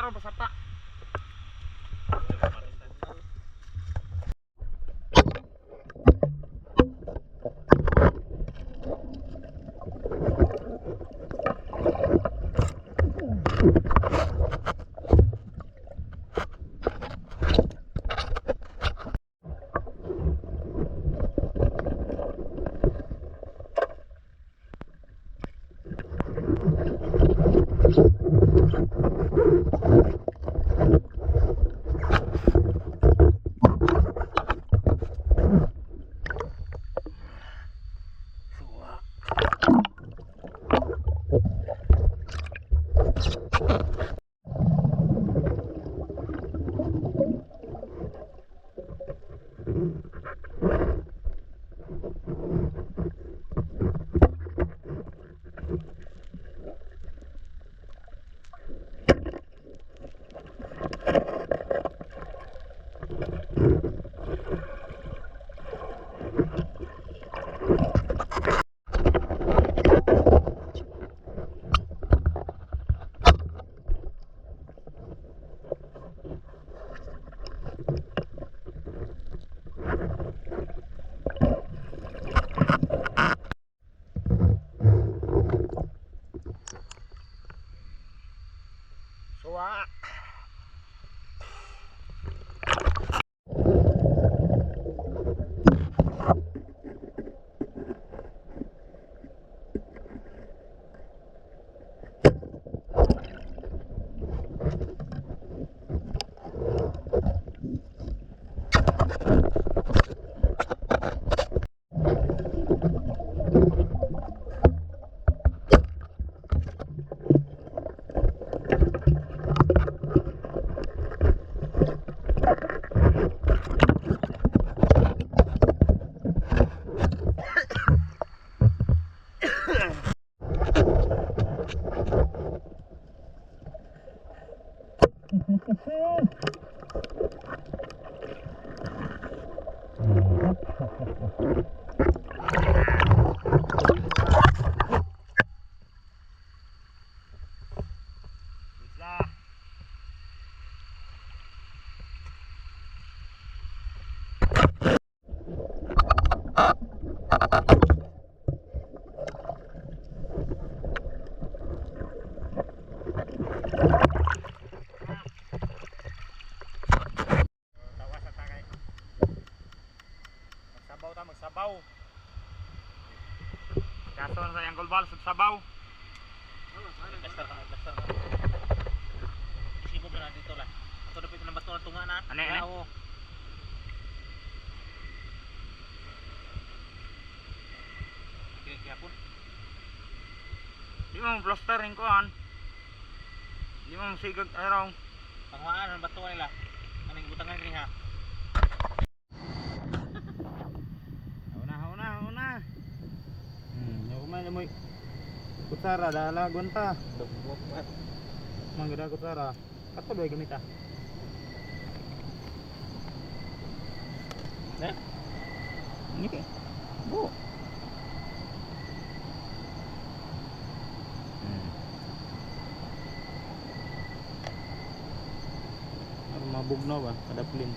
taro basapa. Suwa. Magsabaw. Kaso na sa Uncle Val, sabaw. Plaster ka na, plaster ka. Isipog na dito lang. Ito na pito ng bato ng tunga na. Ano? Kaya po. Di mo plaster rin ko an. Di mo sigag araw. Pangwaan ang bato nila. Anong butangan rin ha. Una. Yung kumay mo kutsara dala gunta. Manggada kutsara. Kato ba gamita? Ini bu. Mabugno ba kada plin.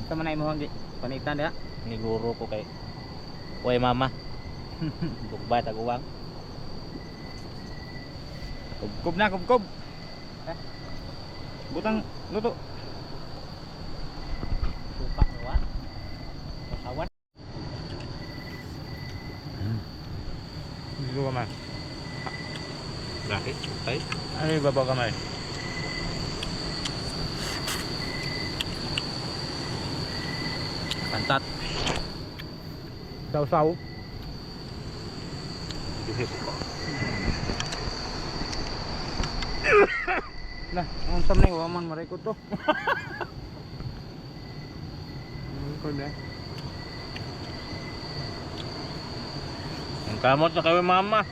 Sama na imo panitan dia. Ni guru ko kay Uy mama. Dugbay taguwang. Kubkob na, kubkob. Butang luto. Suka mo wa. Kasawan. Dito kamay. Bakit? Tay. Ay baba kamay. Pantat. Saw-saw. Nah, ang sam na waman maray ko to. Ko na. Ang kamot na kayo mama.